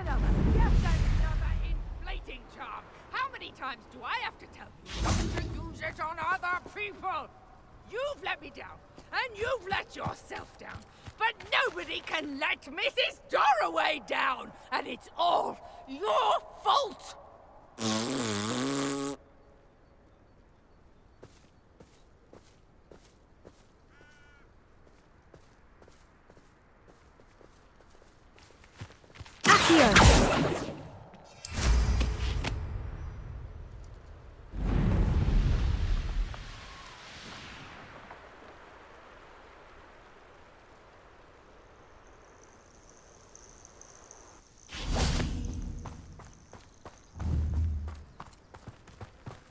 another inflating charm. How many times do I have to tell you not to use it on other people? You've let me down, and you've let yourself down. But nobody can let Mrs. Dorraway down, and it's all your fault!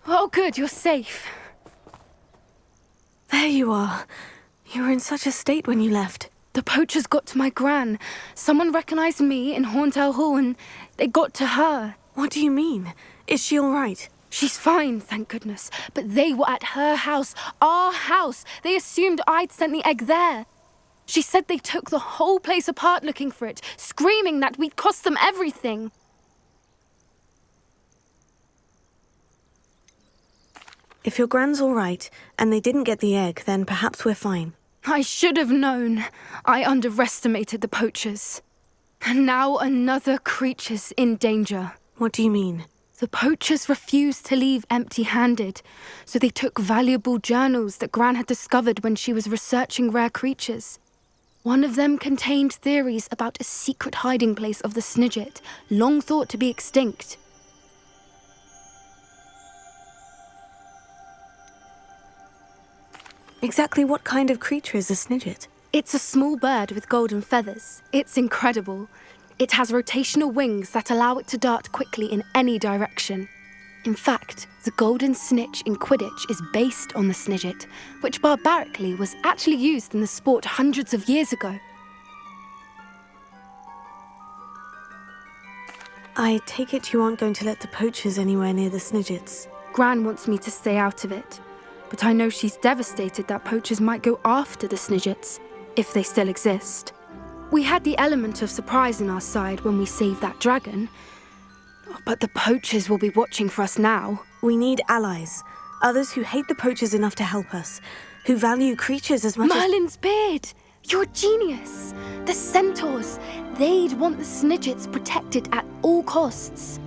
Oh, good, you're safe. There you are. You were in such a state when you left. The poachers got to my gran. Someone recognized me in Horndale Hall and they got to her. What do you mean? Is she all right? She's fine, thank goodness. But they were at her house, our house. They assumed I'd sent the egg there. She said they took the whole place apart looking for it, screaming that we'd cost them everything. If your gran's all right, and they didn't get the egg, then perhaps we're fine. I should have known. I underestimated the poachers. And now another creature's in danger. What do you mean? The poachers refused to leave empty-handed, so they took valuable journals that Gran had discovered when she was researching rare creatures. One of them contained theories about a secret hiding place of the Snidget, long thought to be extinct. Exactly what kind of creature is a Snidget? It's a small bird with golden feathers. It's incredible. It has rotational wings that allow it to dart quickly in any direction. In fact, the golden snitch in Quidditch is based on the Snidget, which barbarically was actually used in the sport hundreds of years ago. I take it you aren't going to let the poachers anywhere near the Snidgets. Gran wants me to stay out of it, but I know she's devastated that poachers might go after the Snidgets, if they still exist. We had the element of surprise on our side when we saved that dragon, but the poachers will be watching for us now. We need allies, others who hate the poachers enough to help us, who value creatures as much Merlin's beard! You're a genius! The centaurs! They'd want the Snidgets protected at all costs.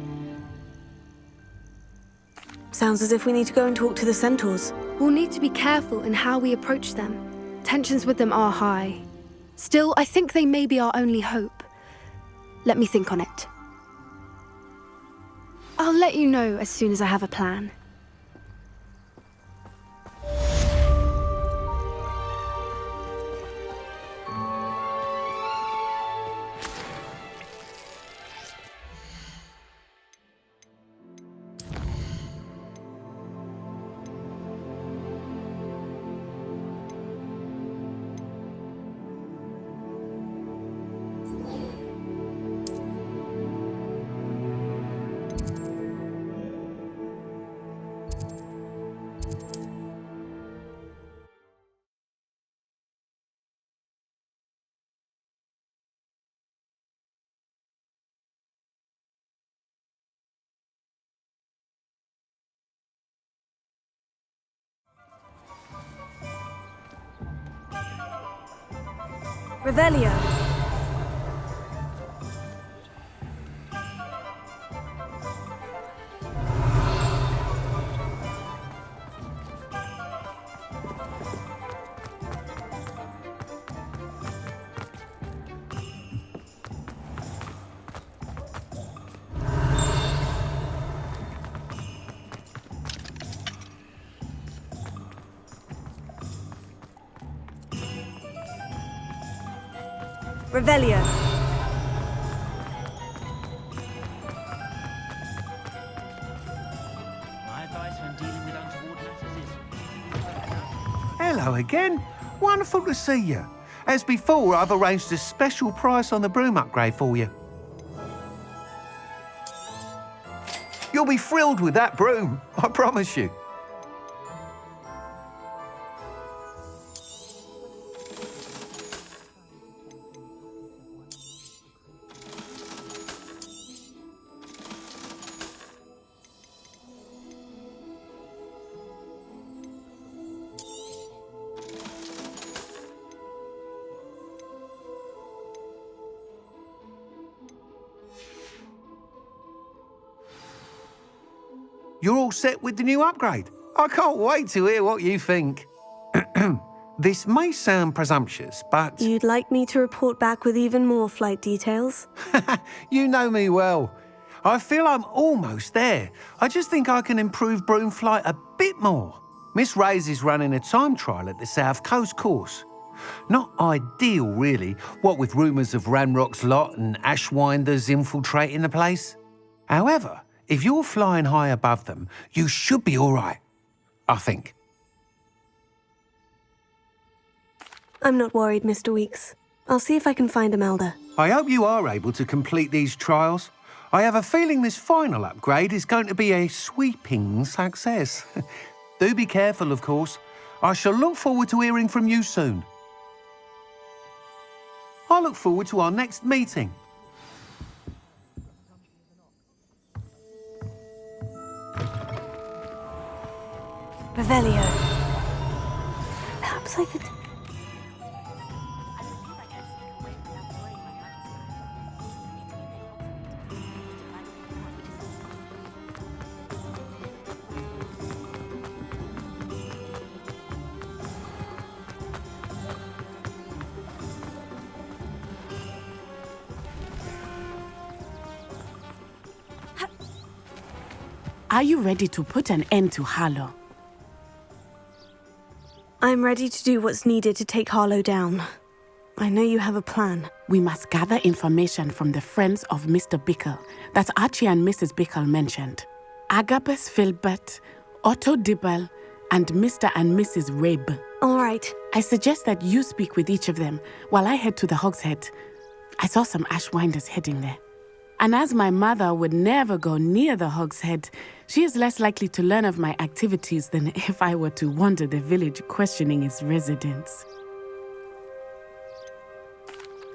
Sounds as if we need to go and talk to the centaurs. We'll need to be careful in how we approach them. Tensions with them are high. Still, I think they may be our only hope. Let me think on it. I'll let you know as soon as I have a plan. Revelio. Revelio. My advice when dealing with untoward matters is... Hello again. Wonderful to see you. As before, I've arranged a special price on the broom upgrade for you. You'll be thrilled with that broom, I promise you. you're all set with the new upgrade. I can't wait to hear what you think. This may sound presumptuous, but... You'd like me to report back with even more flight details? You know me well. I feel I'm almost there. I just think I can improve broom flight a bit more. Miss Ray's is running a time trial at the South Coast course. Not ideal, really, what with rumours of Ranrock's lot and Ashwinders infiltrating the place. However, if you're flying high above them, you should be all right, I think. I'm not worried, Mr. Weeks. I'll see if I can find Imelda. I hope you are able to complete these trials. I have a feeling this final upgrade is going to be a sweeping success. Do be careful, of course. I shall look forward to hearing from you soon. I look forward to our next meeting. Revelio. Perhaps I could... Are you ready to put an end to Harlow? I'm ready to do what's needed to take Harlow down. I know you have a plan. We must gather information from the friends of Mr. Bickle that Archie and Mrs. Bickle mentioned. Agabus Filbert, Otto Dibble, and Mr. and Mrs. Rabe. All right. I suggest that you speak with each of them while I head to the Hogshead. I saw some Ashwinders heading there. And as my mother would never go near the Hogshead, she is less likely to learn of my activities than if I were to wander the village questioning its residents.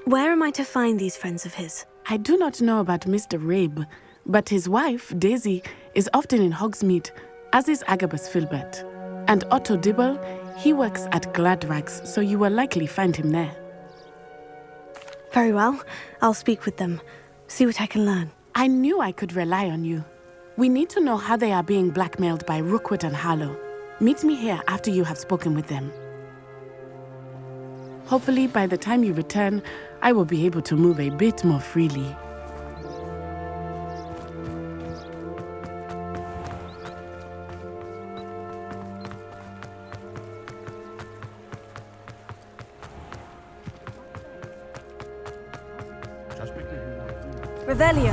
Where am I to find these friends of his? I do not know about Mr. Rabe, but his wife, Daisy, is often in Hogsmeade, as is Agabus Filbert. And Otto Dibble, he works at Gladrags, so you will likely find him there. Very well. I'll speak with them. See what I can learn. I knew I could rely on you. We need to know how they are being blackmailed by Rookwood and Harlow. Meet me here after you have spoken with them. Hopefully, by the time you return, I will be able to move a bit more freely. Revelio.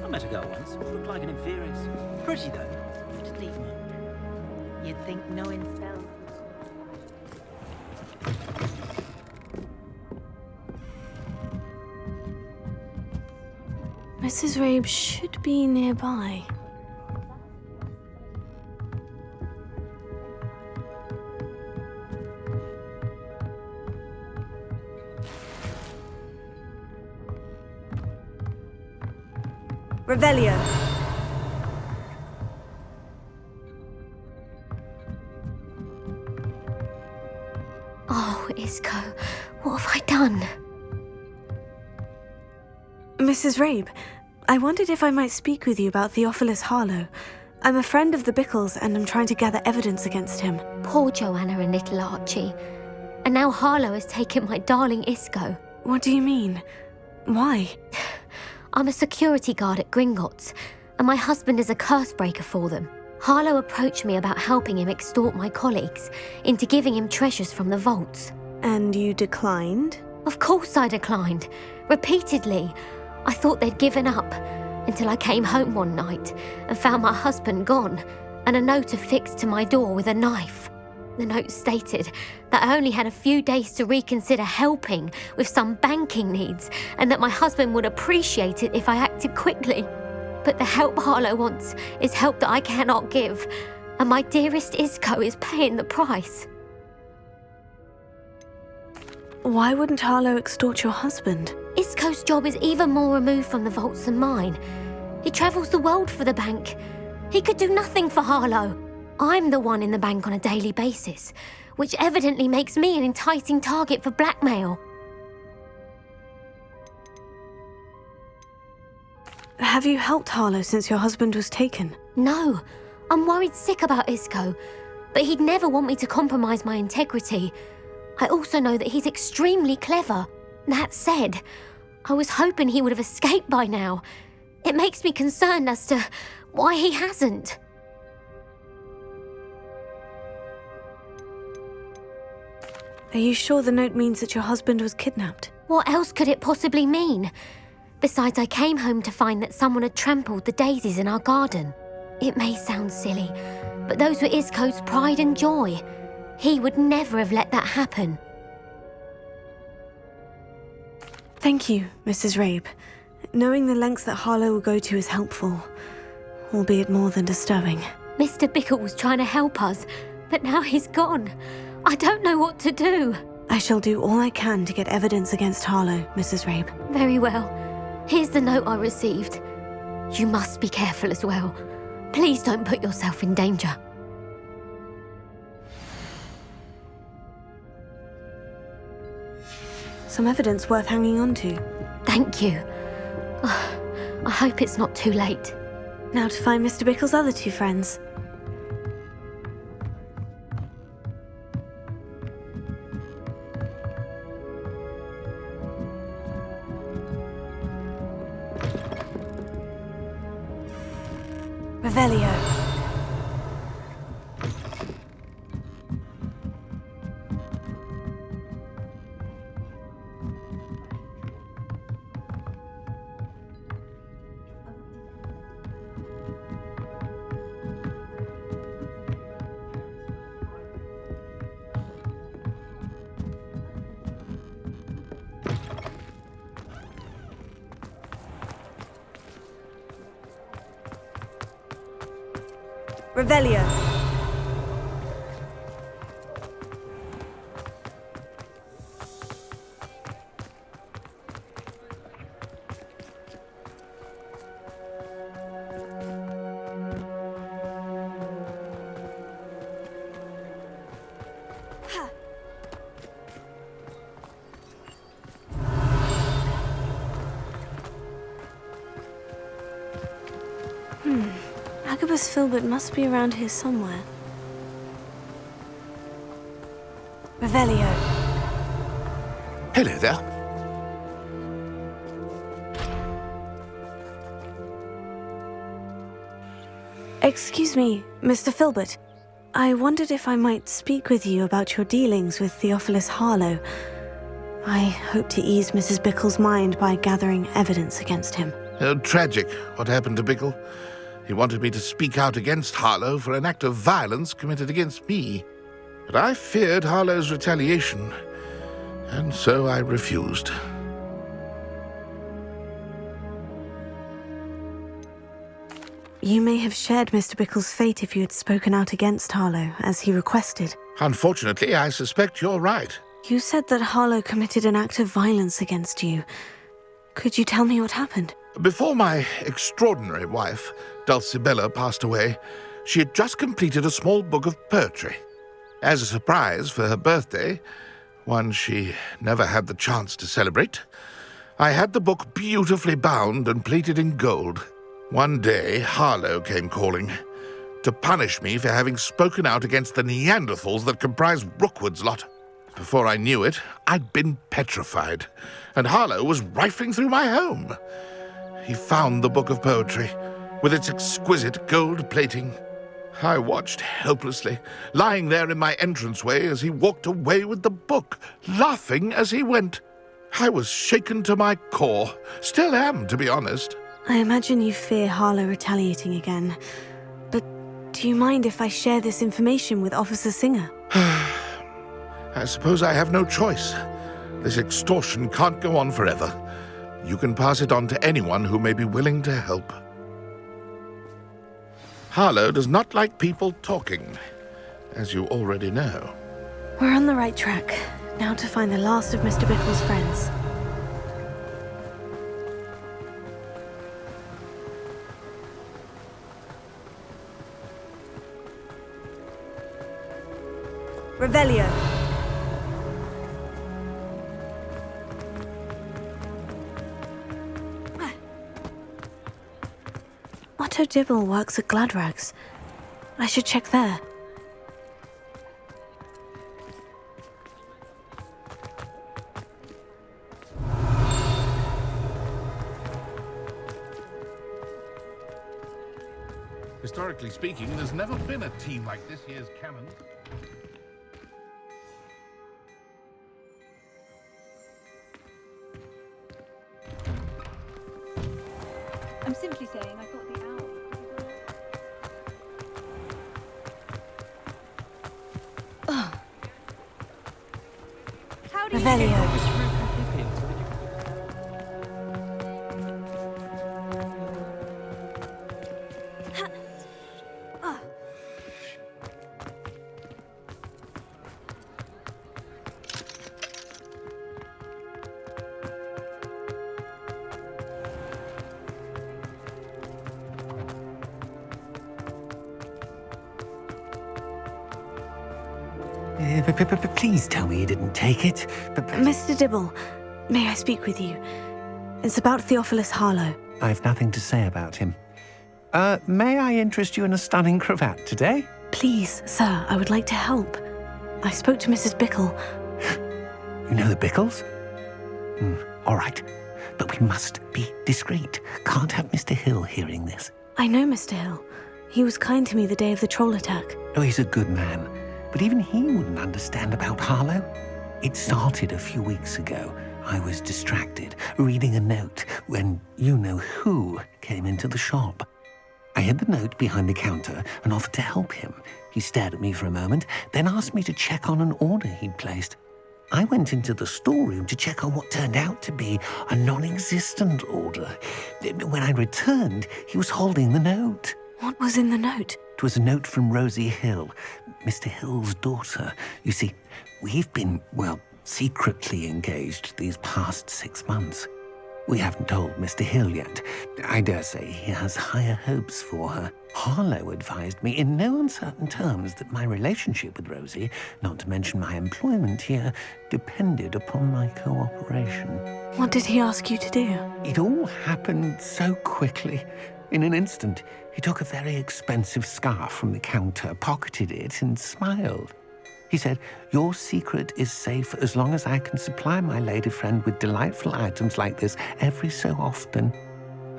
I met a girl once. Looked like an inferior's. Pretty though. Just neat one. You'd think knowing spells. Mrs. Rabe should be nearby. Revelio. Oh, Isco, what have I done? Mrs. Rabe, I wondered if I might speak with you about Theophilus Harlow. I'm a friend of the Bickles and I'm trying to gather evidence against him. Poor Joanna and little Archie. And now Harlow has taken my darling Isco. What do you mean? Why? I'm a security guard at Gringotts, and my husband is a curse breaker for them. Harlow approached me about helping him extort my colleagues into giving him treasures from the vaults. And you declined? Of course I declined. Repeatedly. I thought they'd given up, until I came home one night and found my husband gone, and a note affixed to my door with a knife. The note stated that I only had a few days to reconsider helping with some banking needs, and that my husband would appreciate it if I acted quickly. But the help Harlow wants is help that I cannot give, and my dearest Isco is paying the price. Why wouldn't Harlow extort your husband? Isco's job is even more removed from the vaults than mine. He travels the world for the bank. He could do nothing for Harlow. I'm the one in the bank on a daily basis, which evidently makes me an enticing target for blackmail. Have you helped Harlow since your husband was taken? No, I'm worried sick about Isco, but he'd never want me to compromise my integrity. I also know that he's extremely clever. That said, I was hoping he would have escaped by now. It makes me concerned as to why he hasn't. Are you sure the note means that your husband was kidnapped? What else could it possibly mean? Besides, I came home to find that someone had trampled the daisies in our garden. It may sound silly, but those were Isco's pride and joy. He would never have let that happen. Thank you, Mrs. Rabe. Knowing the lengths that Harlow will go to is helpful, albeit more than disturbing. Mr. Bickle was trying to help us, but now he's gone. I don't know what to do. I shall do all I can to get evidence against Harlow, Mrs. Rabe. Very well. Here's the note I received. You must be careful as well. Please don't put yourself in danger. Some evidence worth hanging on to. Thank you. I hope it's not too late. Now to find Mr. Bickle's other two friends. Revelio. Revelio. Agabus Filbert must be around here somewhere. Revelio. Hello there. Excuse me, Mr. Filbert. I wondered if I might speak with you about your dealings with Theophilus Harlow. I hope to ease Mrs. Bickle's mind by gathering evidence against him. Tragic, what happened to Bickle. He wanted me to speak out against Harlow for an act of violence committed against me. But I feared Harlow's retaliation, and so I refused. You may have shared Mr. Bickle's fate if you had spoken out against Harlow, as he requested. Unfortunately, I suspect you're right. You said that Harlow committed an act of violence against you. Could you tell me what happened? Before my extraordinary wife, Dulcibella, passed away, she had just completed a small book of poetry. As a surprise for her birthday, one she never had the chance to celebrate, I had the book beautifully bound and plated in gold. One day, Harlow came calling to punish me for having spoken out against the Neanderthals that comprise Rookwood's lot. Before I knew it, I'd been petrified, and Harlow was rifling through my home. He found the book of poetry, with its exquisite gold plating. I watched helplessly, lying there in my entranceway as he walked away with the book, laughing as he went. I was shaken to my core, still am, to be honest. I imagine you fear Harlow retaliating again. But do you mind if I share this information with Officer Singer? I suppose I have no choice. This extortion can't go on forever. You can pass it on to anyone who may be willing to help. Harlow does not like people talking, as you already know. We're on the right track. Now to find the last of Mr. Bickle's friends. Revelio. Otto Dibble works at Gladrags. I should check there. Historically speaking, there's never been a team like this year's Canon. I'm simply saying I thought the owl. How do you Revelio. Please tell me you didn't take it. Mr. Dibble, may I speak with you? It's about Theophilus Harlow. I've nothing to say about him. May I interest you in a stunning cravat today? Please, sir, I would like to help. I spoke to Mrs. Bickle. You know the Bickles? All right. But we must be discreet. Can't have Mr. Hill hearing this. I know Mr. Hill. He was kind to me the day of the troll attack. Oh, he's a good man. But even he wouldn't understand about Harlow. It started a few weeks ago. I was distracted, reading a note, when you-know-who came into the shop. I hid the note behind the counter and offered to help him. He stared at me for a moment, then asked me to check on an order he'd placed. I went into the storeroom to check on what turned out to be a non-existent order. When I returned, he was holding the note. What was in the note? It was a note from Rosie Hill, Mr. Hill's daughter. You see, we've been, secretly engaged these past 6 months. We haven't told Mr. Hill yet. I dare say he has higher hopes for her. Harlow advised me in no uncertain terms that my relationship with Rosie, not to mention my employment here, depended upon my cooperation. What did he ask you to do? It all happened so quickly. In an instant, he took a very expensive scarf from the counter, pocketed it, and smiled. He said, "Your secret is safe as long as I can supply my lady friend with delightful items like this every so often."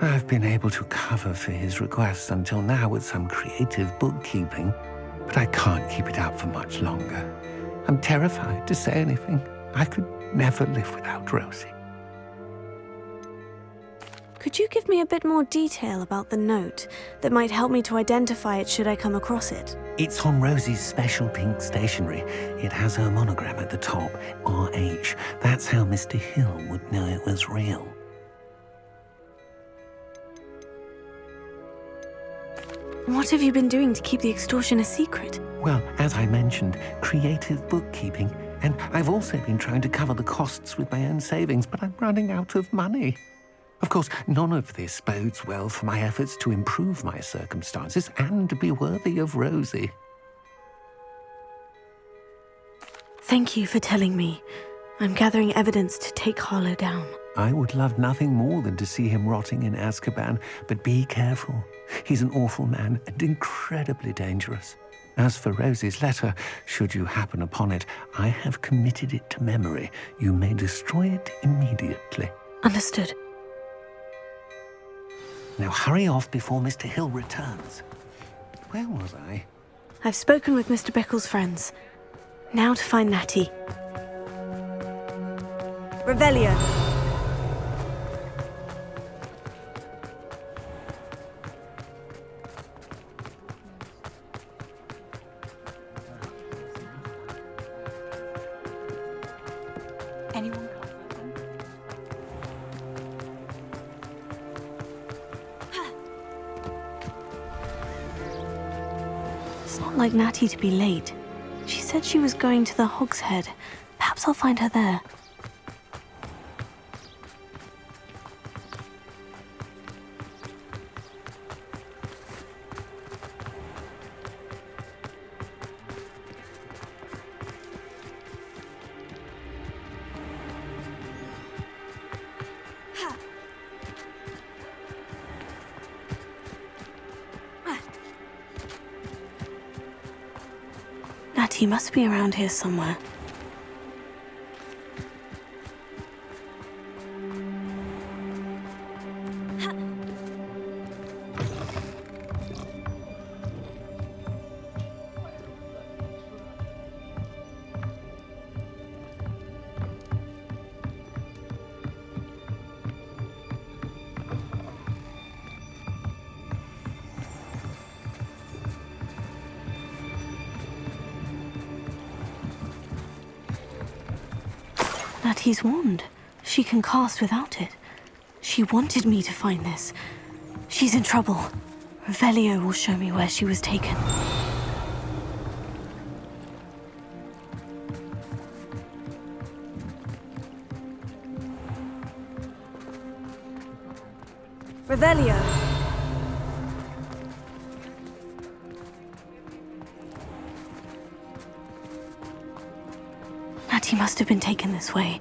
I've been able to cover for his requests until now with some creative bookkeeping, but I can't keep it up for much longer. I'm terrified to say anything. I could never live without Rosie. Could you give me a bit more detail about the note that might help me to identify it should I come across it? It's on Rosie's special pink stationery. It has her monogram at the top, RH. That's how Mr. Hill would know it was real. What have you been doing to keep the extortion a secret? Well, as I mentioned, creative bookkeeping. And I've also been trying to cover the costs with my own savings, but I'm running out of money. Of course, none of this bodes well for my efforts to improve my circumstances and to be worthy of Rosie. Thank you for telling me. I'm gathering evidence to take Harlow down. I would love nothing more than to see him rotting in Azkaban, but be careful. He's an awful man and incredibly dangerous. As for Rosie's letter, should you happen upon it, I have committed it to memory. You may destroy it immediately. Understood. Now hurry off before Mr. Hill returns. Where was I? I've spoken with Mr. Bickle's friends. Now to find Natty. Revelio. Anyone? It's not like Natty to be late. She said she was going to the Hogshead. Perhaps I'll find her there. Natty must be around here somewhere. Natty's wand. She can cast without it. She wanted me to find this. She's in trouble. Revelio will show me where she was taken. Revelio! Natty must have been taken this way.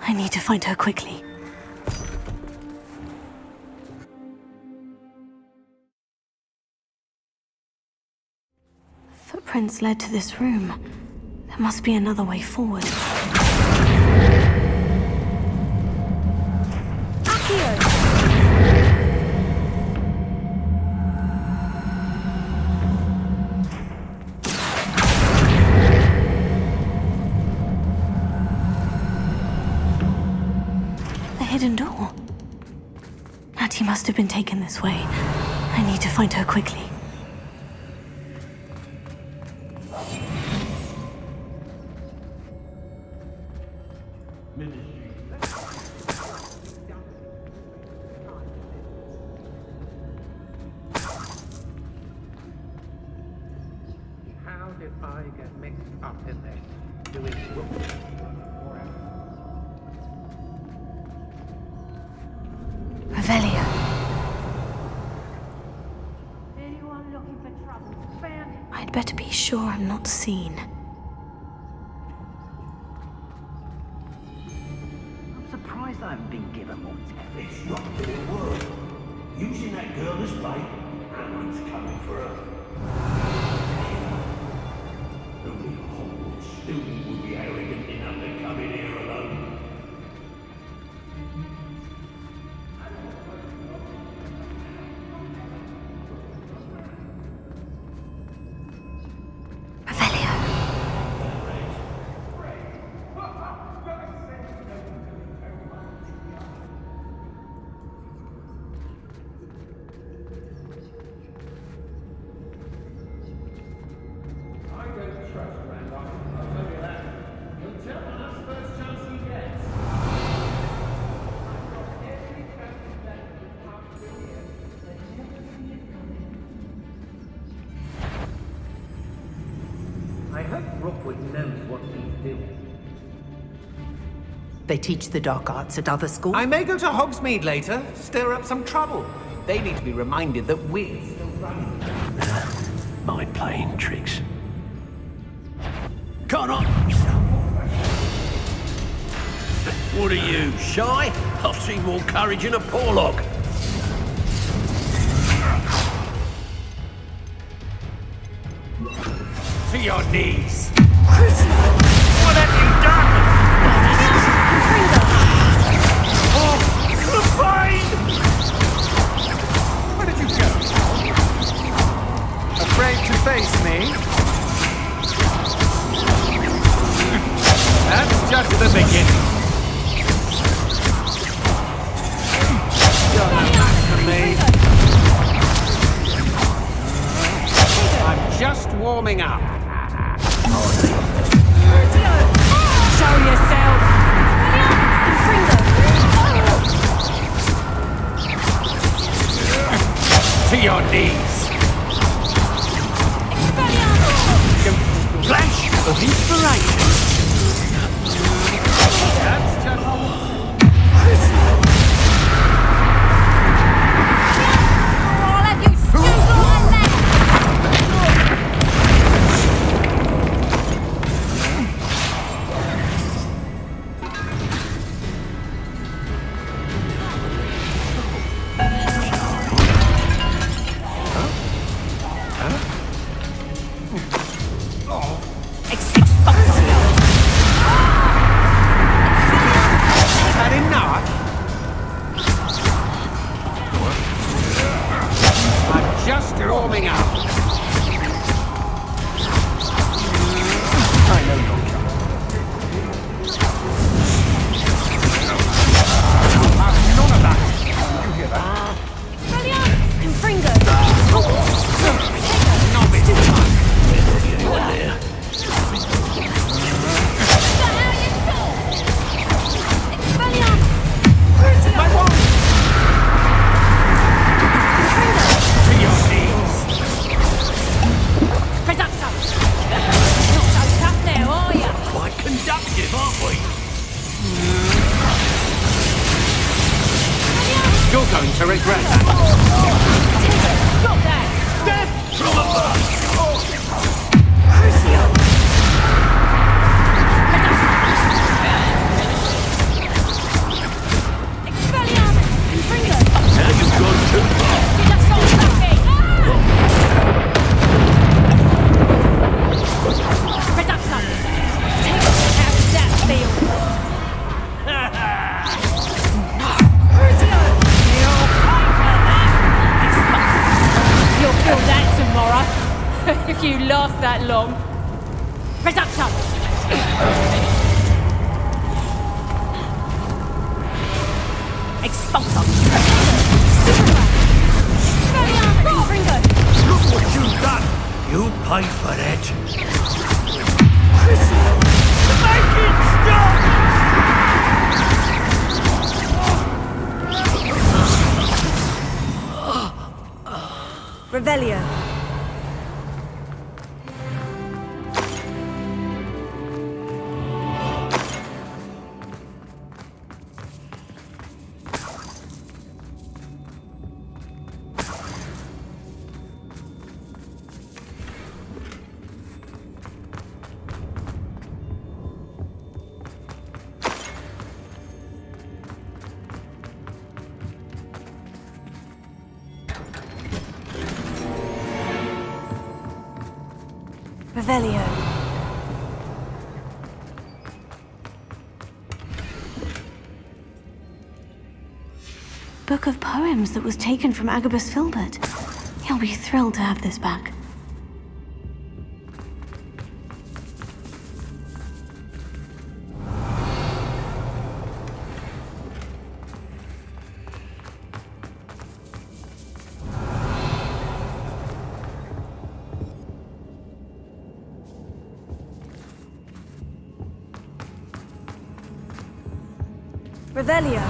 I need to find her quickly. Footprints led to this room. There must be another way forward. Accio! Hidden door. Natty must have been taken this way. I need to find her quickly. How did I get mixed up in this? Doing Revelio. Anyone looking for trouble? I'd better be sure I'm not seen. I'm surprised I haven't been given more time. It's not their word. Using that girl as bait, Alan's coming for her. Only a Hogwarts student would be arrogant enough to come in here alone. I hope Rookwood knows what he's doing. They teach the dark arts at other schools? I may go to Hogsmeade later, stir up some trouble. They need to be reminded that we're still running. Mind playing tricks. Come on! What are you, shy? I've seen more courage in a Porlock. To your knees! What have you done? Oh, Clephane! Where did you go? Afraid to face me? That's just the beginning. You're no match for me. I'm just warming up. Show yourself! To your knees! Flash of inspiration! warming up. I know you're coming. None of that. You hear that? Expelliarmus! Confringo! Not this time. Anyone there? Expelliarmus! My wand! To your knees. Reducto! Not so tough now, are ya? Quite conductive, aren't we? You're going to regret that. Stop that! Death! From above! Crucio! Expelliarmus! Confringo! Now you've gone too far. Get us all back Reducto! How does that feel? Crucio! You'll pay for that! You'll feel that tomorrow, if you last that long. Reducto! Expulso! Expelliarmus! Confringo! Look what you've done. You pay for that. Crucio! Make it stop! Revelio! Revelio. Book of poems that was taken from Agabus Filbert. He'll be thrilled to have this back. Revelio.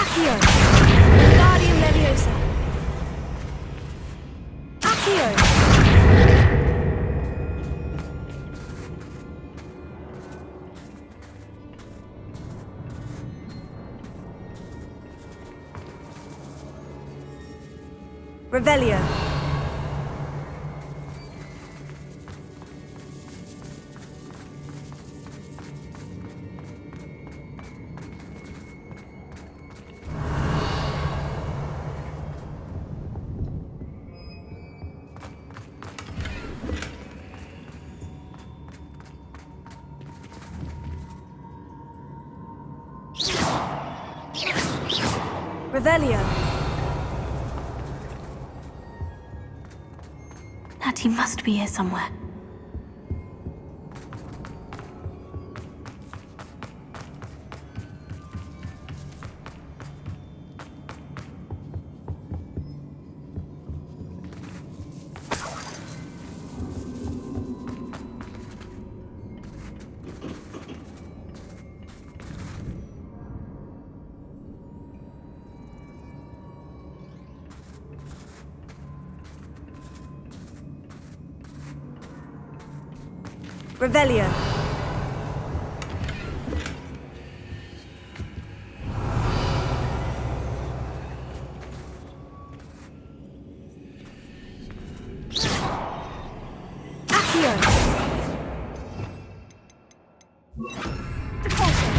Accio. Guardian Leviosa. Accio. Revelio. Revelio. That he must be here somewhere. Revelio. Accio. Repulsor.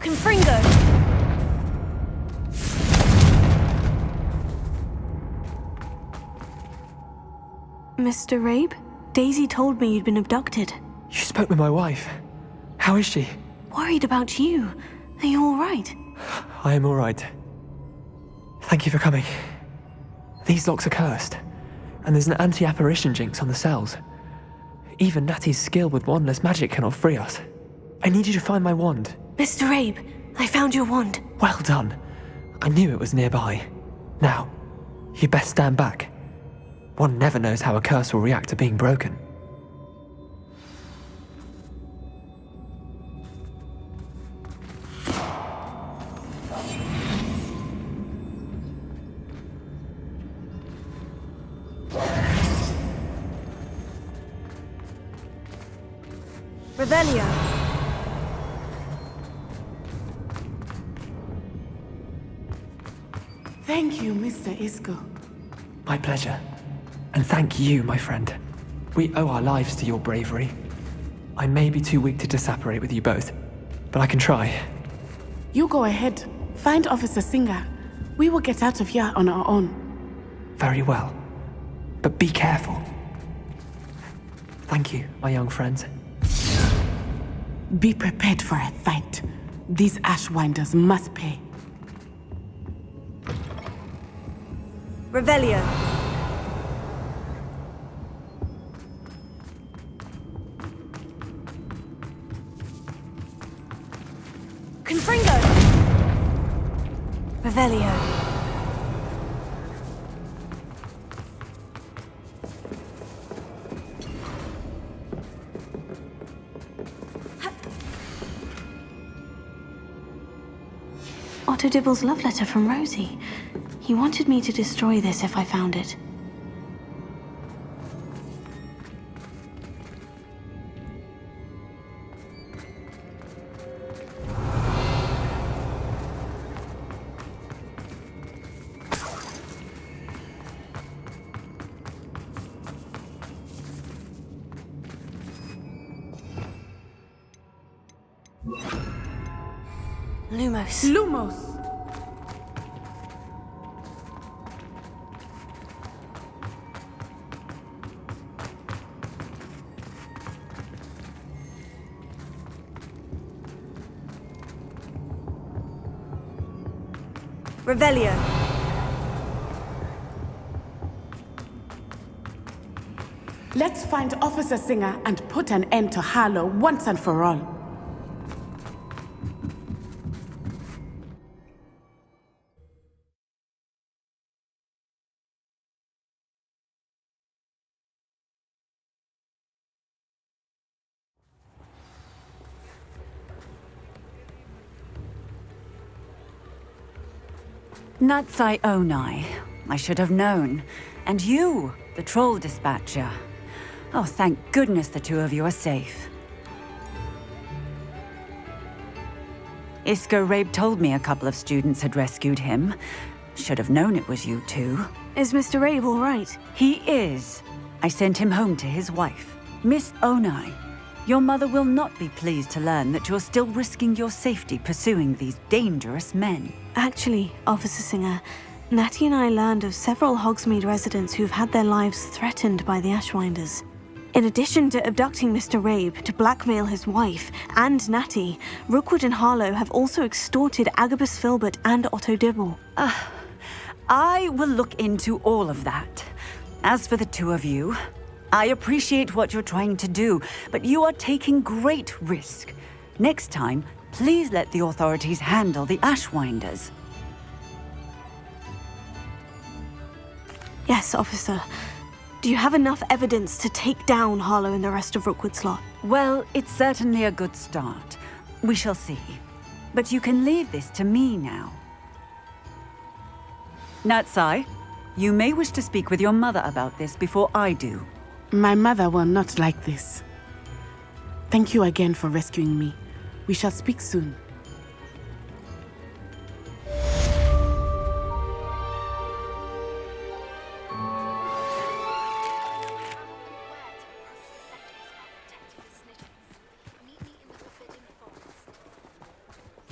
Confringo! Mr. Rabe? Daisy told me you'd been abducted. You spoke with my wife. How is she? Worried about you. Are you all right? I am all right. Thank you for coming. These locks are cursed, and there's an anti-apparition jinx on the cells. Even Natty's skill with wandless magic cannot free us. I need you to find my wand. Mr. Rabe, I found your wand. Well done. I knew it was nearby. Now, you best stand back. One never knows how a curse will react to being broken. Revelio. Thank you, Mr. Isco. My pleasure. And thank you, my friend. We owe our lives to your bravery. I may be too weak to disapparate with you both, but I can try. You go ahead. Find Officer Singer. We will get out of here on our own. Very well. But be careful. Thank you, my young friends. Be prepared for a fight. These Ashwinders must pay. Revelio. Confringo. Revelio. Otto Dibble's love letter from Rosie. He wanted me to destroy this if I found it. Lumos. Lumos! Revelio. Let's find Officer Singer and put an end to Harlow once and for all. Natsai Onai. I should have known. And you, the troll dispatcher. Oh, thank goodness the two of you are safe. Isco Rabe told me a couple of students had rescued him. Should have known it was you two. Is Mr. Rabe all right? He is. I sent him home to his wife. Miss Onai, your mother will not be pleased to learn that you're still risking your safety pursuing these dangerous men. Actually, Officer Singer, Natty and I learned of several Hogsmeade residents who've had their lives threatened by the Ashwinders. In addition to abducting Mr. Rabe to blackmail his wife and Natty, Rookwood and Harlow have also extorted Agabus Filbert and Otto Dibble. I will look into all of that. As for the two of you, I appreciate what you're trying to do, but you are taking great risk. Next time, please let the authorities handle the Ashwinders. Yes, officer. Do you have enough evidence to take down Harlow and the rest of Rookwood's lot? Well, it's certainly a good start. We shall see. But you can leave this to me now. Natsai, you may wish to speak with your mother about this before I do. My mother will not like this. Thank you again for rescuing me. We shall speak soon.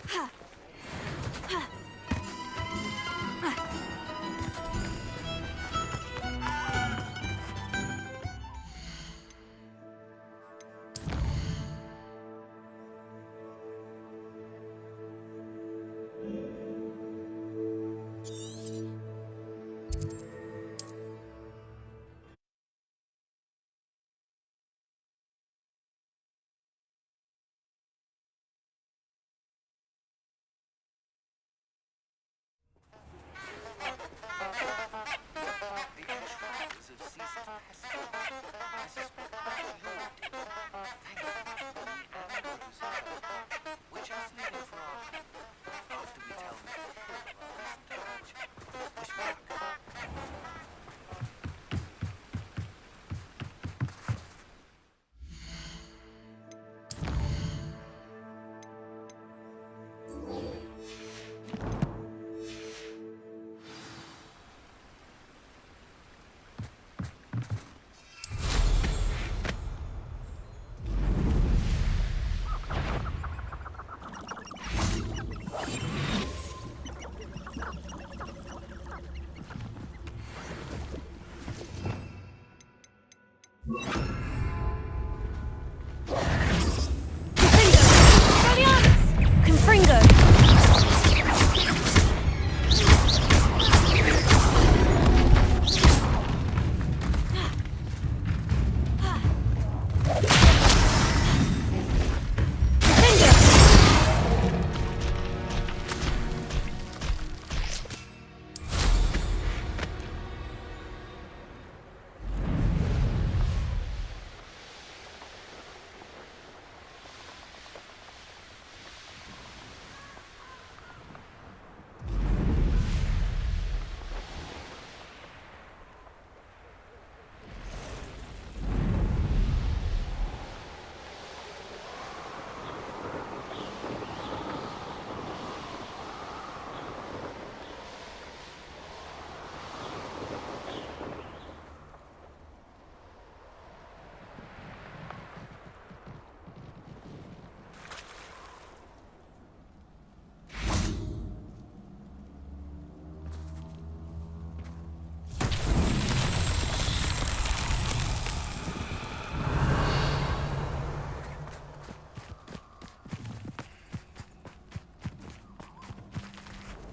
Ha!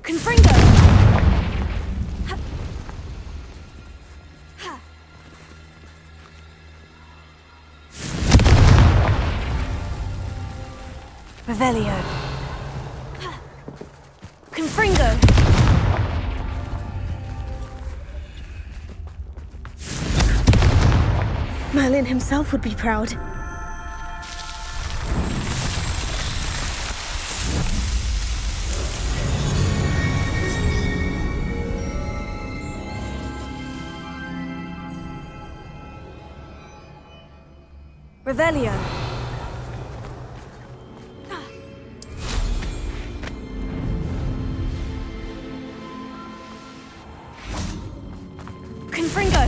Confringo! Revelio. Confringo! Merlin himself would be proud. Revelio. Confringo!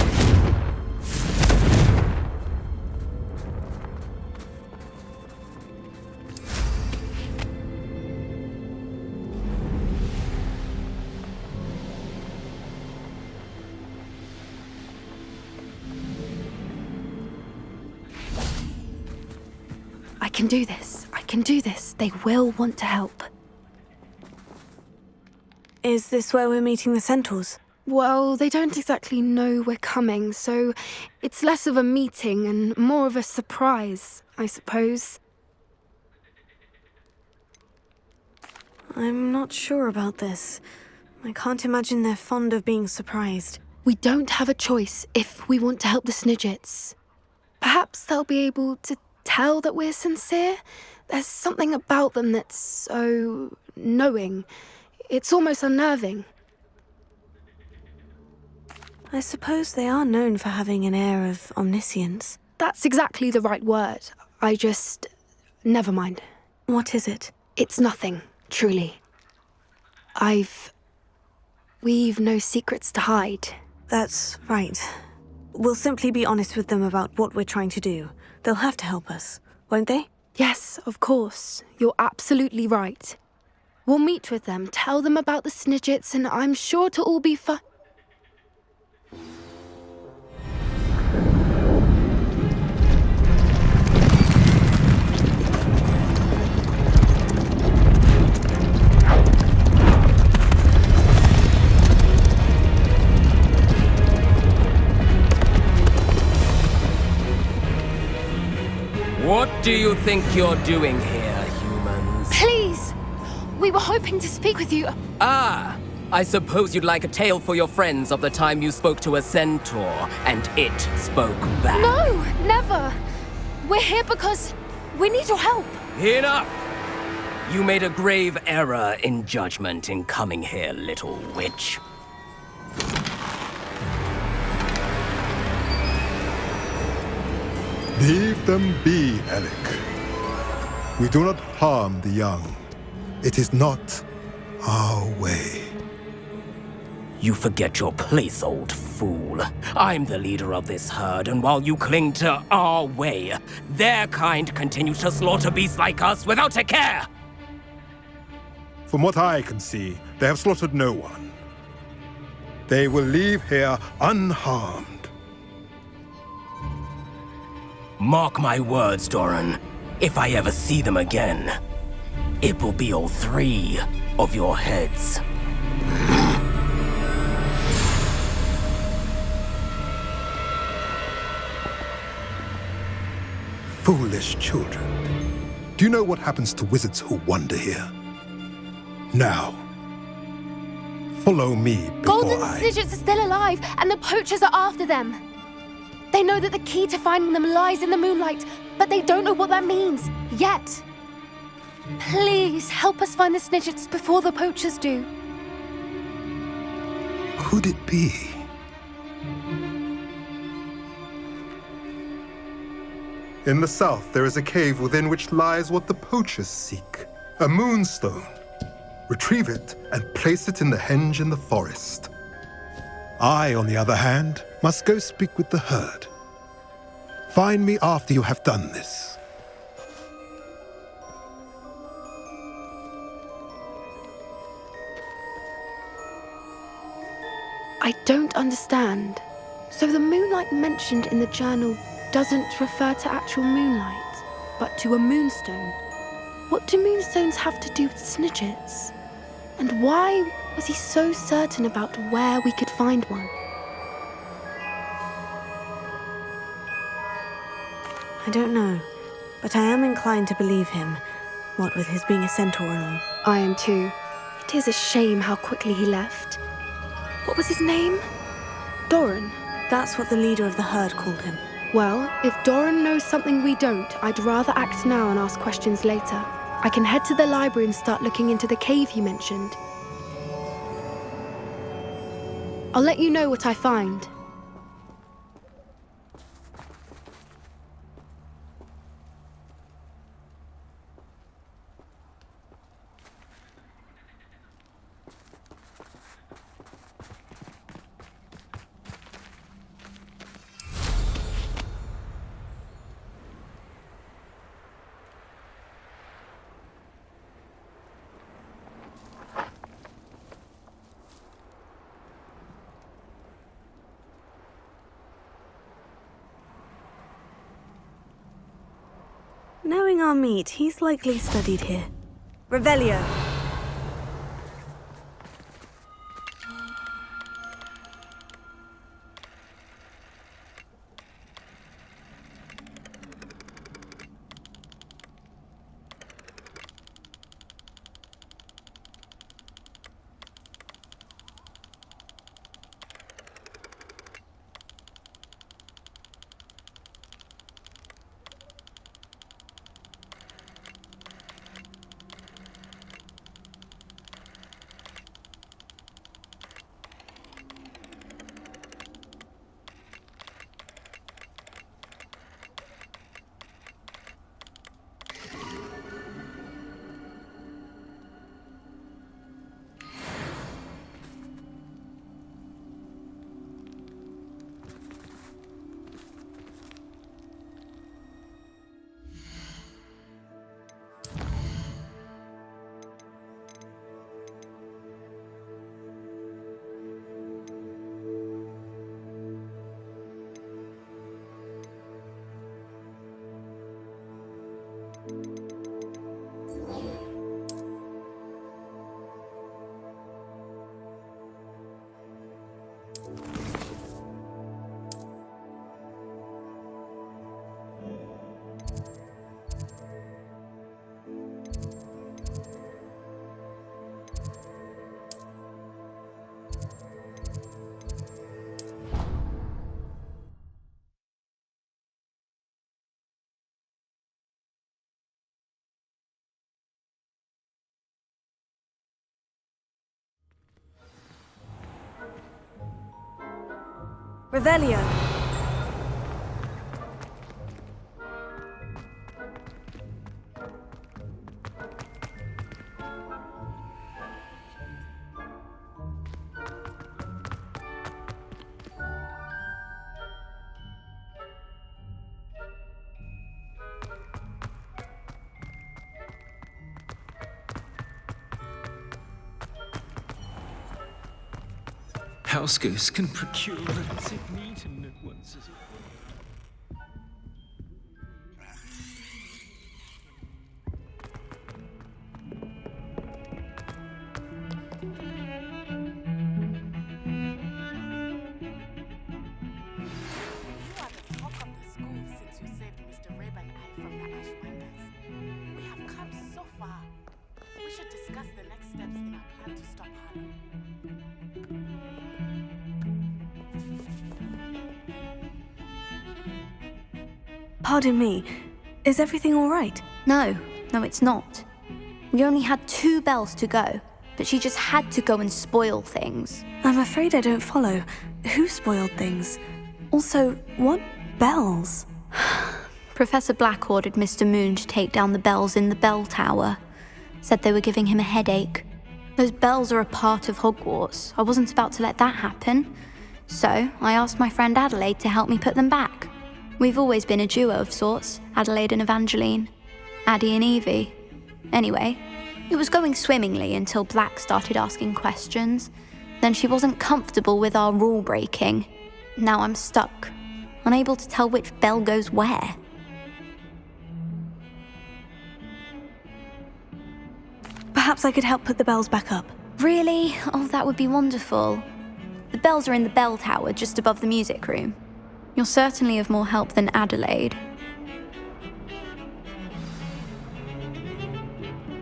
I can do this. I can do this. They will want to help. Is this where we're meeting the centaurs? Well, they don't exactly know we're coming, so it's less of a meeting and more of a surprise, I suppose. I'm not sure about this. I can't imagine they're fond of being surprised. We don't have a choice if we want to help the Snidgets. Perhaps they'll be able to tell that we're sincere. There's something about them that's so knowing. It's almost unnerving. I suppose they are known for having an air of omniscience. That's exactly the right word. Never mind. What is it? It's nothing, truly. We've no secrets to hide. That's right. We'll simply be honest with them about what we're trying to do. They'll have to help us, won't they? Yes, of course. You're absolutely right. We'll meet with them, tell them about the Snidgets, and I'm sure to all be fine. What do you think you're doing here, humans? Please! We were hoping to speak with you. Ah, I suppose you'd like a tale for your friends of the time you spoke to a centaur, and it spoke back. No, never. We're here because we need your help. Enough! You made a grave error in judgment in coming here, little witch. Leave them be, Alec. We do not harm the young. It is not our way. You forget your place, old fool. I'm the leader of this herd, and while you cling to our way, their kind continue to slaughter beasts like us without a care! From what I can see, they have slaughtered no one. They will leave here unharmed. Mark my words, Doran. If I ever see them again, it will be all 3 of your heads. Foolish children. Do you know what happens to wizards who wander here? Now, follow me before Golden Snidgets are still alive, and the poachers are after them. They know that the key to finding them lies in the moonlight, but they don't know what that means, yet. Please, help us find the Snidgets before the poachers do. Could it be? In the south, there is a cave within which lies what the poachers seek. A moonstone. Retrieve it and place it in the henge in the forest. I, on the other hand, must go speak with the herd. Find me after you have done this. I don't understand. So the moonlight mentioned in the journal doesn't refer to actual moonlight, but to a moonstone. What do moonstones have to do with Snidgets? And why was he so certain about where we could find one? I don't know, but I am inclined to believe him, what with his being a centaur and all. I am too. It is a shame how quickly he left. What was his name? Doran. That's what the leader of the herd called him. Well, if Doran knows something we don't, I'd rather act now and ask questions later. I can head to the library and start looking into the cave you mentioned. I'll let you know what I find. Knowing our meat, he's likely studied here. Revelio. Revelio. Housegoose can procure rancid meat and at once as it were. You are the talk of the school since you saved Mr. Rabe and I from the Ashwinders. We have come so far. We should discuss the next steps in our plan to stop Harlow. Pardon me, is everything all right? No, it's not. We only had 2 bells to go, but she just had to go and spoil things. I'm afraid I don't follow. Who spoiled things? Also, what bells? Professor Black ordered Mr. Moon to take down the bells in the bell tower. Said they were giving him a headache. Those bells are a part of Hogwarts. I wasn't about to let that happen. So I asked my friend Adelaide to help me put them back. We've always been a duo of sorts, Adelaide and Evangeline. Addie and Evie. Anyway, it was going swimmingly until Black started asking questions. Then she wasn't comfortable with our rule breaking. Now I'm stuck, unable to tell which bell goes where. Perhaps I could help put the bells back up. Really? Oh, that would be wonderful. The bells are in the bell tower just above the music room. You're certainly of more help than Adelaide.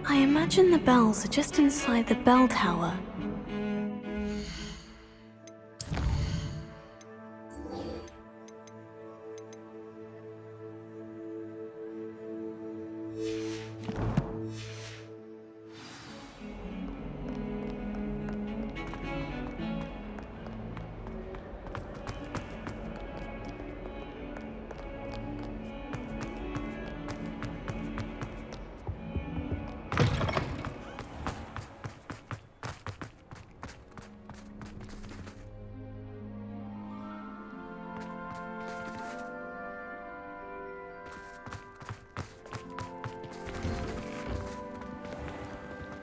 I imagine the bells are just inside the bell tower.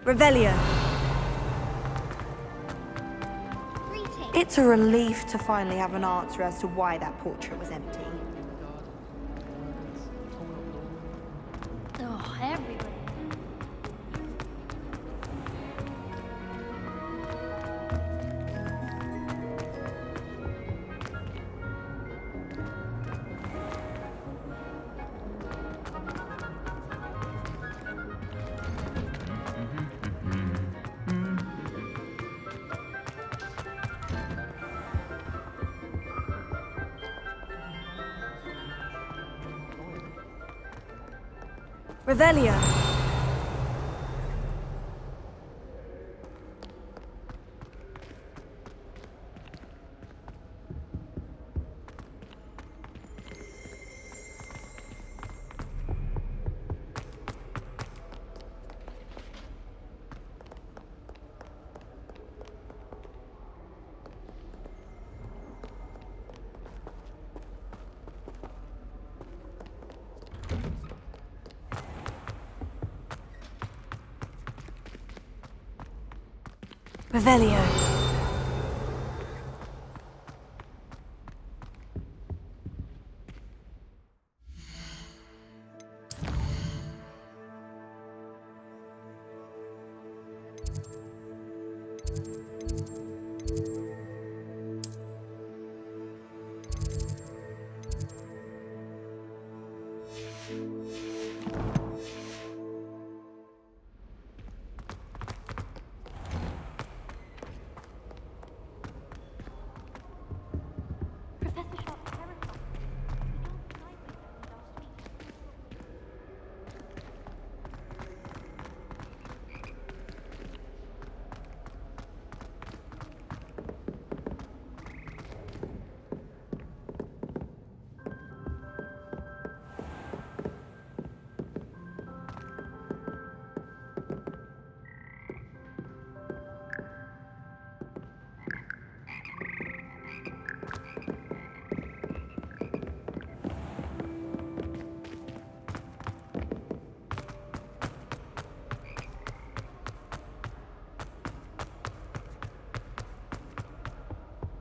Revelio. It's a relief to finally have an answer as to why that portrait was empty. Oh, everybody. Revelio. Revelio.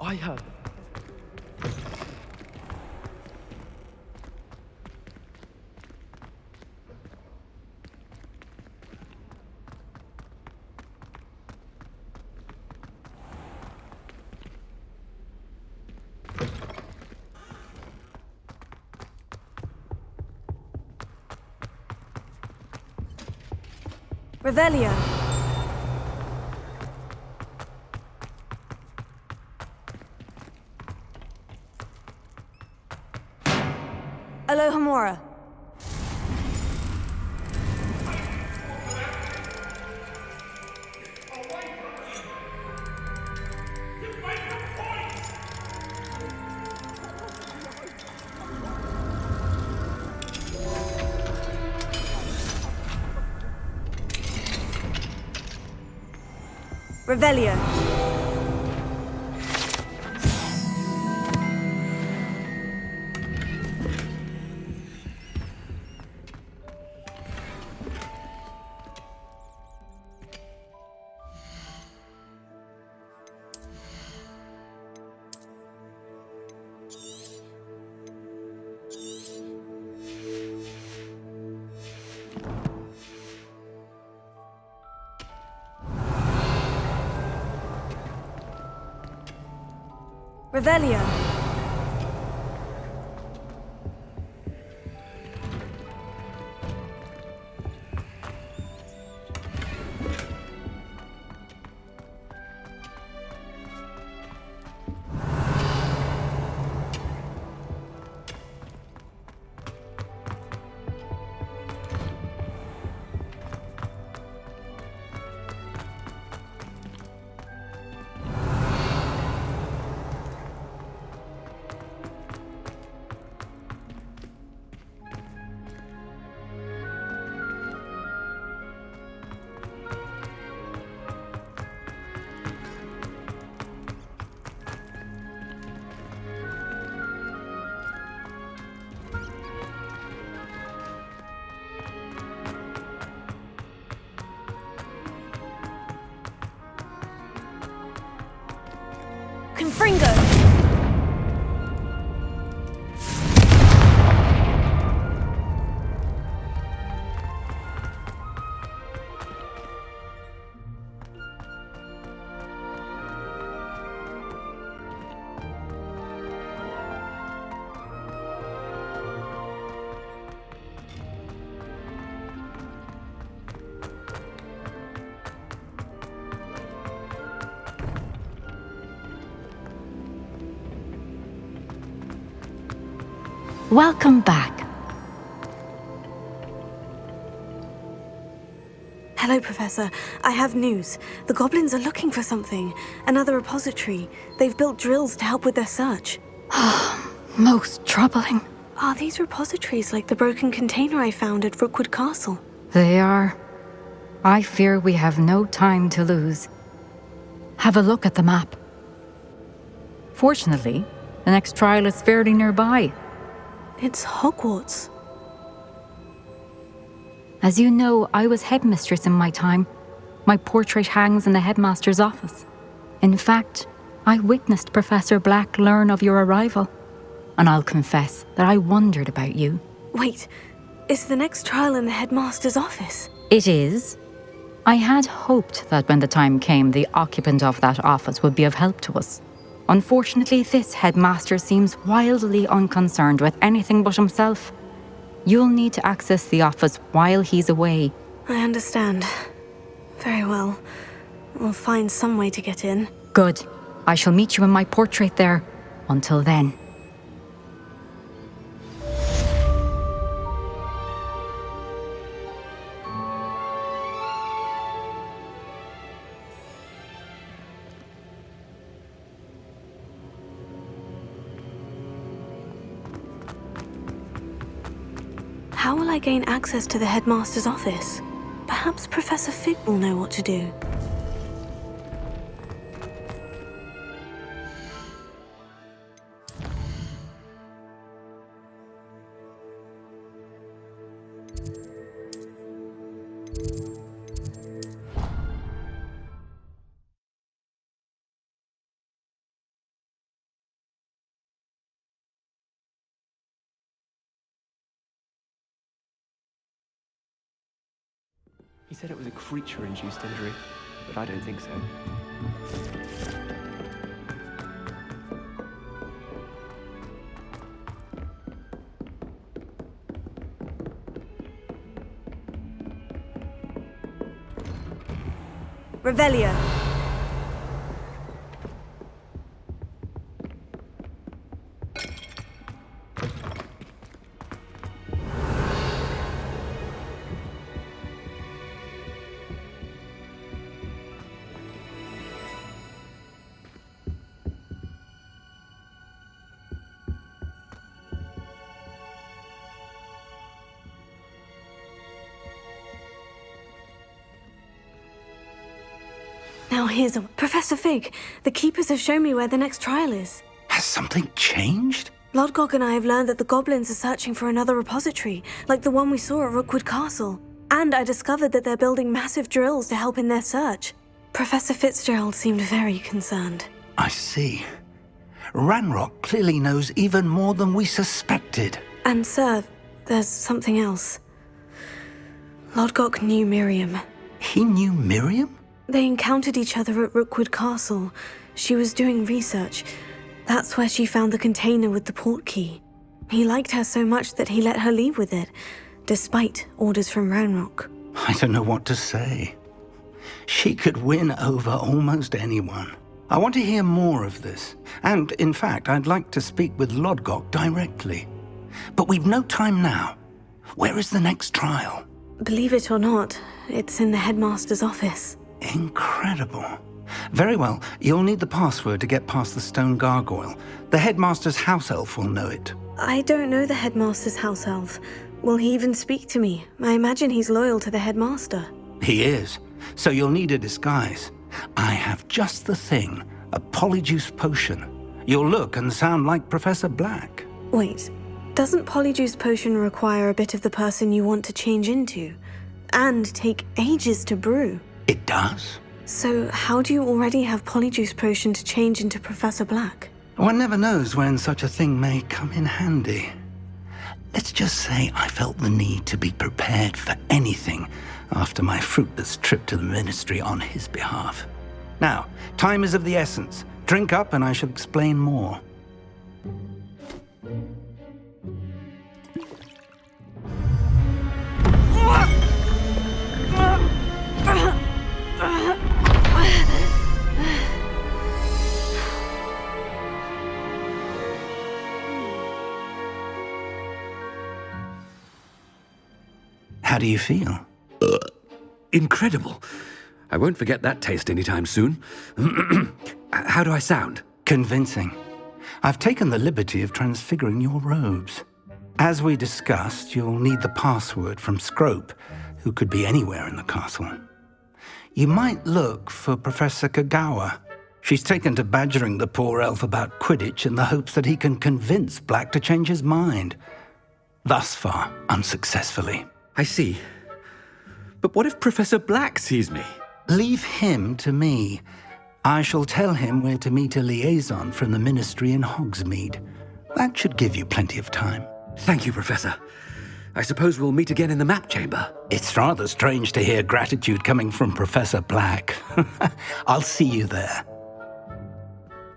Why her? Revelio. Alohomora. Revelio. Revelio. Confringo. Welcome back. Hello, Professor. I have news. The goblins are looking for something. Another repository. They've built drills to help with their search. Most troubling. Are these repositories like the broken container I found at Rookwood Castle? They are. I fear we have no time to lose. Have a look at the map. Fortunately, the next trial is fairly nearby. It's Hogwarts. As you know, I was headmistress in my time. My portrait hangs in the headmaster's office. In fact, I witnessed Professor Black learn of your arrival. And I'll confess that I wondered about you. Wait, is the next trial in the headmaster's office? It is. I had hoped that when the time came, the occupant of that office would be of help to us. Unfortunately, this headmaster seems wildly unconcerned with anything but himself. You'll need to access the office while he's away. I understand. Very well. We'll find some way to get in. Good. I shall meet you in my portrait there. Until then. How will I gain access to the headmaster's office? Perhaps Professor Fig will know what to do. He said it was a creature-induced injury, but I don't think so. Revelio. Now here's a... Professor Fig, the Keepers have shown me where the next trial is. Has something changed? Lodgok and I have learned that the goblins are searching for another repository, like the one we saw at Rookwood Castle. And I discovered that they're building massive drills to help in their search. Professor Fitzgerald seemed very concerned. I see. Ranrock clearly knows even more than we suspected. And sir, there's something else. Lodgok knew Miriam. He knew Miriam? They encountered each other at Rookwood Castle. She was doing research. That's where she found the container with the port key. He liked her so much that he let her leave with it, despite orders from Ranrock. I don't know what to say. She could win over almost anyone. I want to hear more of this. And, in fact, I'd like to speak with Lodgok directly. But we've no time now. Where is the next trial? Believe it or not, it's in the headmaster's office. Incredible. Very well, you'll need the password to get past the stone gargoyle. The headmaster's house elf will know it. I don't know the headmaster's house elf. Will he even speak to me? I imagine he's loyal to the headmaster. He is, so you'll need a disguise. I have just the thing, a polyjuice potion. You'll look and sound like Professor Black. Wait, doesn't polyjuice potion require a bit of the person you want to change into? And take ages to brew? It does. So how do you already have polyjuice potion to change into Professor Black? One never knows when such a thing may come in handy. Let's just say I felt the need to be prepared for anything after my fruitless trip to the ministry on his behalf. Now, time is of the essence. Drink up and I shall explain more. How do you feel? Incredible. I won't forget that taste anytime soon. How do I sound? Convincing. I've taken the liberty of transfiguring your robes. As we discussed, you'll need the password from Scrope, who could be anywhere in the castle. You might look for Professor Kagawa. She's taken to badgering the poor elf about Quidditch in the hopes that he can convince Black to change his mind. Thus far, unsuccessfully. I see. But what if Professor Black sees me? Leave him to me. I shall tell him where to meet a liaison from the ministry in Hogsmeade. That should give you plenty of time. Thank you, Professor. I suppose we'll meet again in the map chamber. It's rather strange to hear gratitude coming from Professor Black. I'll see you there.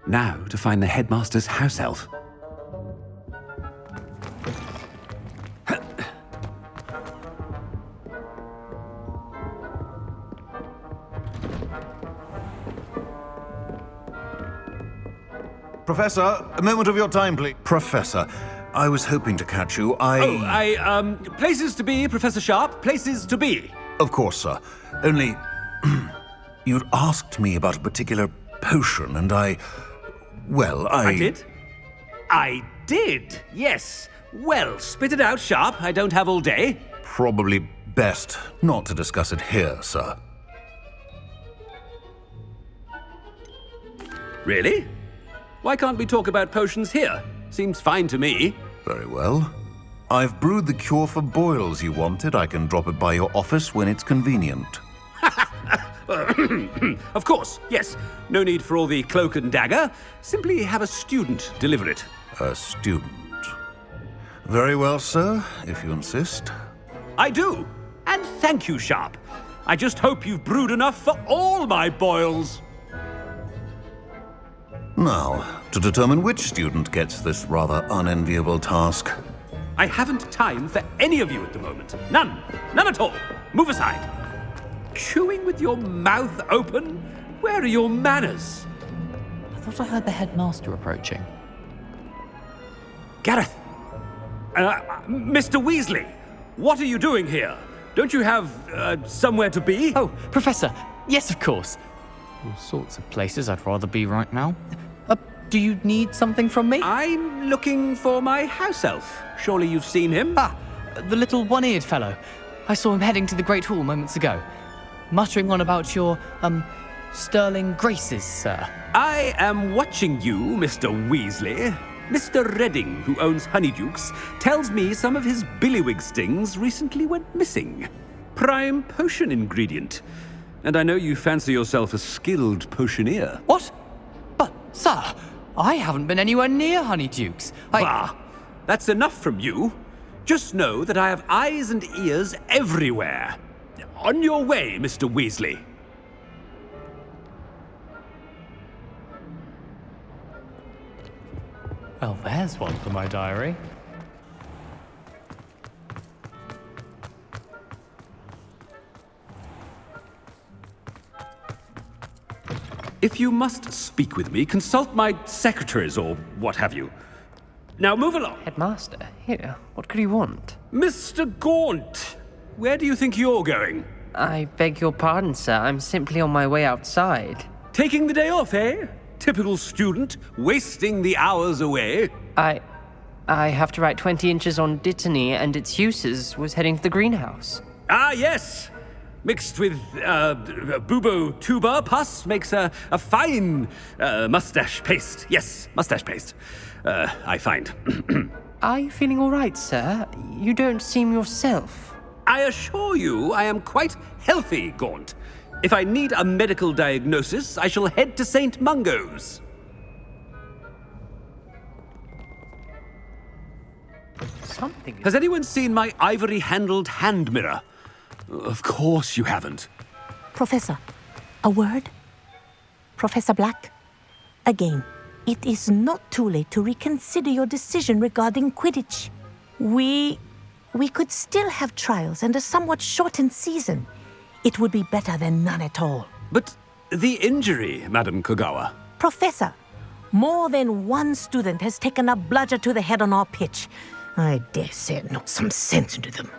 Now to find the headmaster's house elf. Professor, a moment of your time, please. Professor, I was hoping to catch you. Places to be, Professor Sharp. Places to be. Of course, sir. Only, you'd asked me about a particular potion, and I did? I did, yes. Well, spit it out, Sharp. I don't have all day. Probably best not to discuss it here, sir. Really? Why can't we talk about potions here? Seems fine to me. Very well. I've brewed the cure for boils you wanted. I can drop it by your office when it's convenient. Of course, yes. No need for all the cloak and dagger. Simply have a student deliver it. A student? Very well, sir, if you insist. I do. And thank you, Sharp. I just hope you've brewed enough for all my boils. Now, to determine which student gets this rather unenviable task. I haven't time for any of you at the moment. None. None at all. Move aside. Chewing with your mouth open? Where are your manners? I thought I heard the headmaster approaching. Gareth! Mr. Weasley, what are you doing here? Don't you have, somewhere to be? Oh, Professor, yes, of course. All sorts of places I'd rather be right now. Do you need something from me? I'm looking for my house elf. Surely you've seen him? Ah, the little one-eared fellow. I saw him heading to the Great Hall moments ago, muttering on about your, sterling graces, sir. I am watching you, Mr. Weasley. Mr. Redding, who owns Honeydukes, tells me some of his billywig stings recently went missing. Prime potion ingredient. And I know you fancy yourself a skilled potioneer. What? But, sir, I haven't been anywhere near Honeydukes. Bah, that's enough from you. Just know that I have eyes and ears everywhere. On your way, Mr. Weasley. Well, there's one for my diary. If you must speak with me, consult my secretaries or what have you. Now move along. Headmaster, here, what could you want? Mr. Gaunt, where do you think you're going? I beg your pardon, sir. I'm simply on my way outside. Taking the day off, eh? Typical student, wasting the hours away. I have to write 20 inches on Dittany and its uses. Was heading to the greenhouse. Ah, yes. Mixed with bubo tuber pus makes a fine mustache paste. Yes, mustache paste. I find. Are you feeling all right, sir? You don't seem yourself. I assure you I am quite healthy, Gaunt. If I need a medical diagnosis, I shall head to St. Mungo's. Something. Has anyone seen my ivory-handled hand mirror? Of course you haven't. Professor, a word? Professor Black? Again, it is not too late to reconsider your decision regarding Quidditch. We could still have trials and a somewhat shortened season. It would be better than none at all. But the injury, Madam Kogawa. Professor, more than one student has taken a bludger to the head on our pitch. I dare say it knocked some sense into them.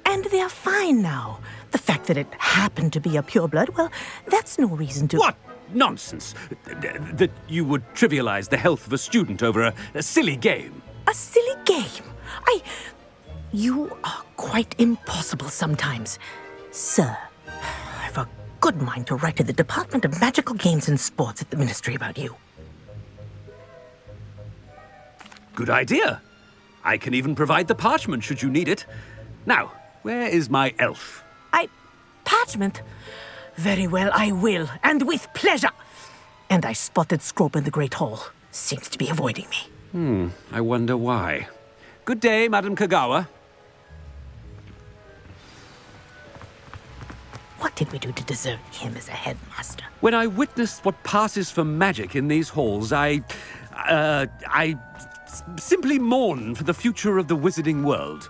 And they're fine now. The fact that it happened to be a pureblood, well, that's no reason to... What nonsense! That you would trivialize the health of a student over a silly game. A silly game? You are quite impossible sometimes. Sir, I've a good mind to write to the Department of Magical Games and Sports at the Ministry about you. Good idea. I can even provide the parchment should you need it. Now, where is my elf? Parchment? Very well, I will, and with pleasure. And I spotted Scrope in the Great Hall. Seems to be avoiding me. I wonder why. Good day, Madam Kogawa. What did we do to deserve him as a headmaster? When I witnessed what passes for magic in these halls, I simply mourn for the future of the wizarding world.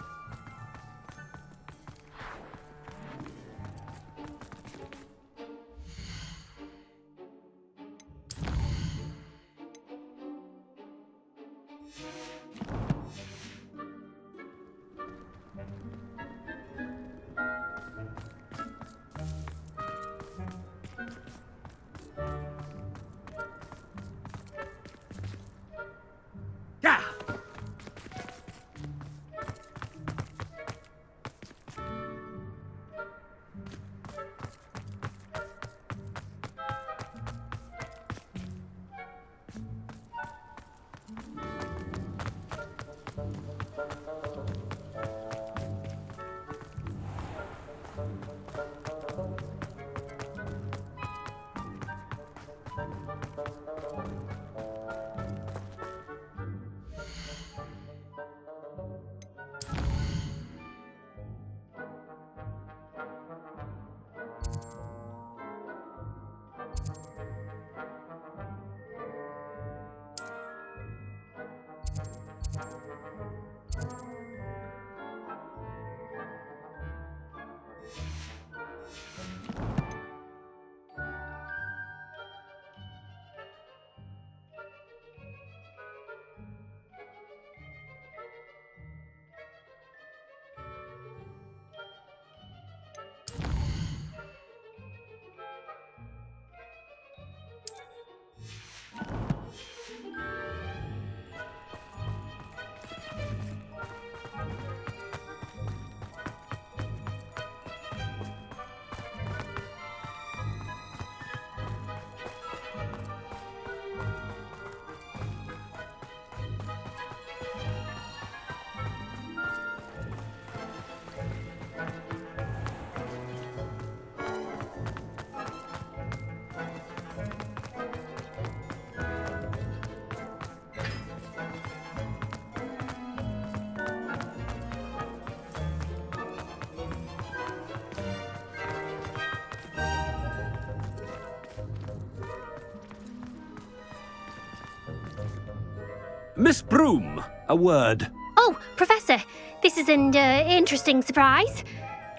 Miss Broom, a word. Oh, Professor, this is an interesting surprise.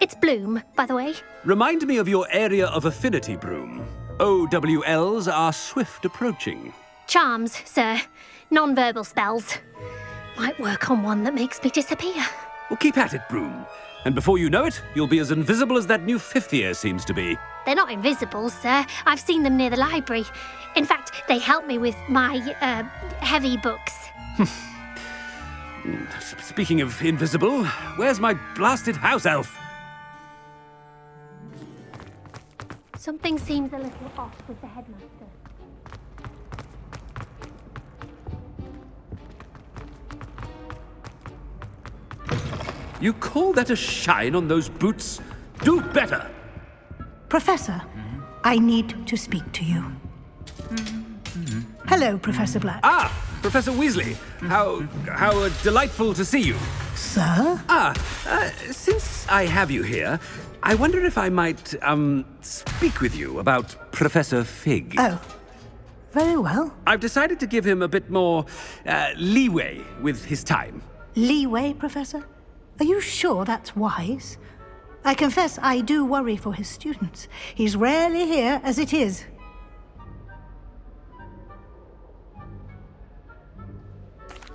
It's Bloom, by the way. Remind me of your area of affinity, Broom. OWLs are swift approaching. Charms, sir. Non-verbal spells. Might work on one that makes me disappear. Well, keep at it, Broom. And before you know it, you'll be as invisible as that new fifth year seems to be. They're not invisible, sir. I've seen them near the library. In fact, they help me with my, heavy books. Speaking of invisible, where's my blasted house elf? Something seems a little off with the headmaster. You call that a shine on those boots? Do better! Professor, I need to speak to you. Hello, Professor Black. Ah, Professor Weasley. How delightful to see you. Sir? Since I have you here, I wonder if I might, speak with you about Professor Fig. Oh, very well. I've decided to give him a bit more, leeway with his time. Leeway, Professor? Are you sure that's wise? I confess I do worry for his students. He's rarely here as it is.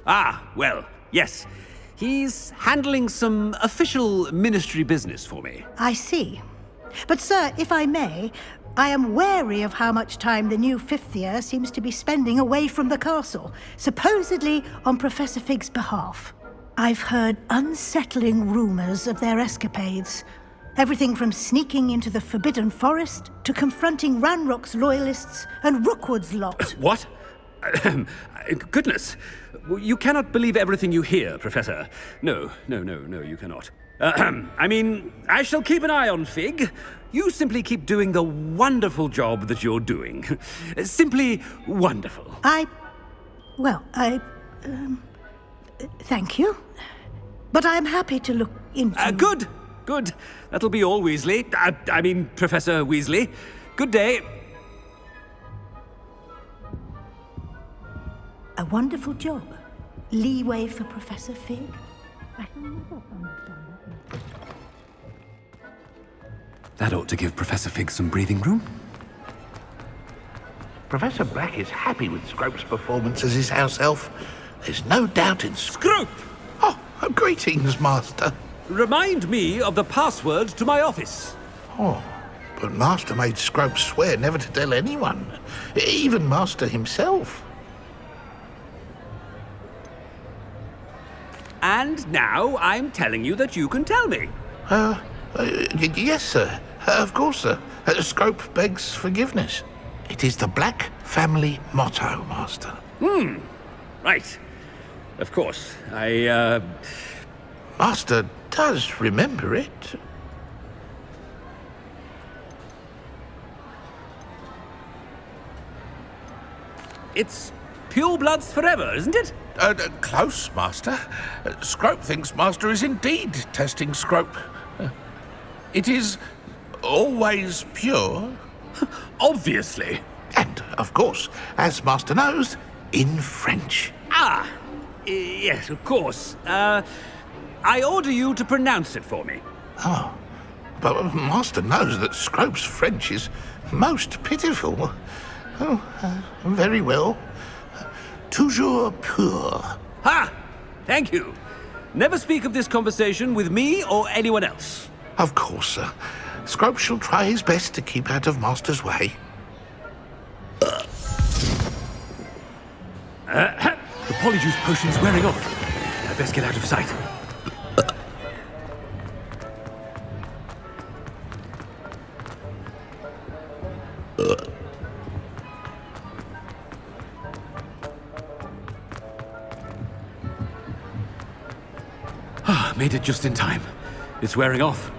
Ah, well, yes. He's handling some official ministry business for me. I see. But, sir, if I may, I am wary of how much time the new fifth year seems to be spending away from the castle, supposedly on Professor Fig's behalf. I've heard unsettling rumors of their escapades. Everything from sneaking into the Forbidden Forest to confronting Ranrock's loyalists and Rookwood's lot. What? Goodness. You cannot believe everything you hear, Professor. No, you cannot. I mean, I shall keep an eye on Fig. You simply keep doing the wonderful job that you're doing. Simply wonderful. Thank you. But I'm happy to look into... Good. That'll be all, Weasley. I mean, Professor Weasley. Good day. A wonderful job. Leeway for Professor Fig. That ought to give Professor Fig some breathing room. Professor Black is happy with Scrope's performance as his house elf. There's no doubt in Scrope! Oh, greetings, Master. Remind me of the password to my office. Oh, but Master made Scrope swear never to tell anyone, even Master himself. And now I'm telling you that you can tell me. Yes, sir. Of course, sir. Scrope begs forgiveness. It is the Black family motto, Master. Right. Of course. Master does remember it. It's pure bloods forever, isn't it? Close, Master. Scrope thinks Master is indeed testing Scrope. It is always pure. Obviously. And, of course, as Master knows, in French. Yes, of course. I order you to pronounce it for me. Oh, but Master knows that Scrope's French is most pitiful. Oh, very well. Toujours pur. Ha! Thank you. Never speak of this conversation with me or anyone else. Of course, sir. Scrope shall try his best to keep out of Master's way. The polyjuice potion's wearing off. I'd best get out of sight. Made it just in time. It's wearing off.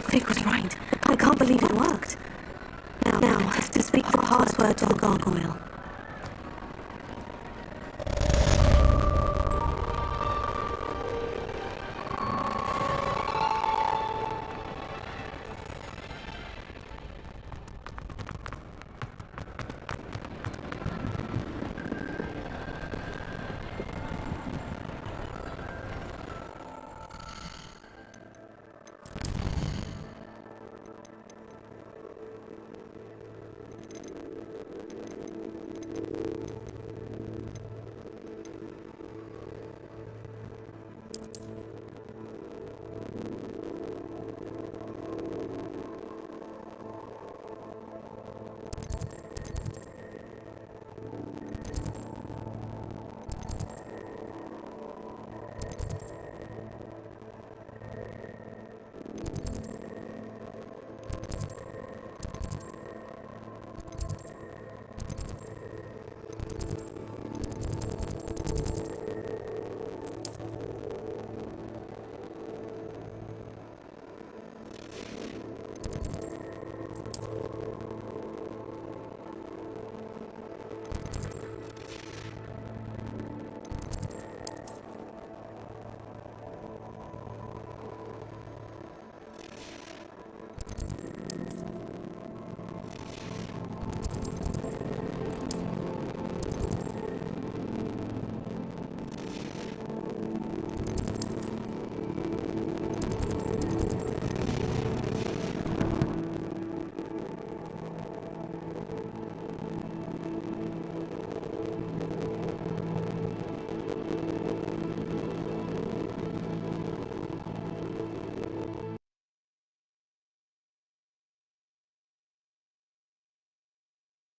Fig was right. I can't believe it worked. Now, to speak the password to the gargoyle.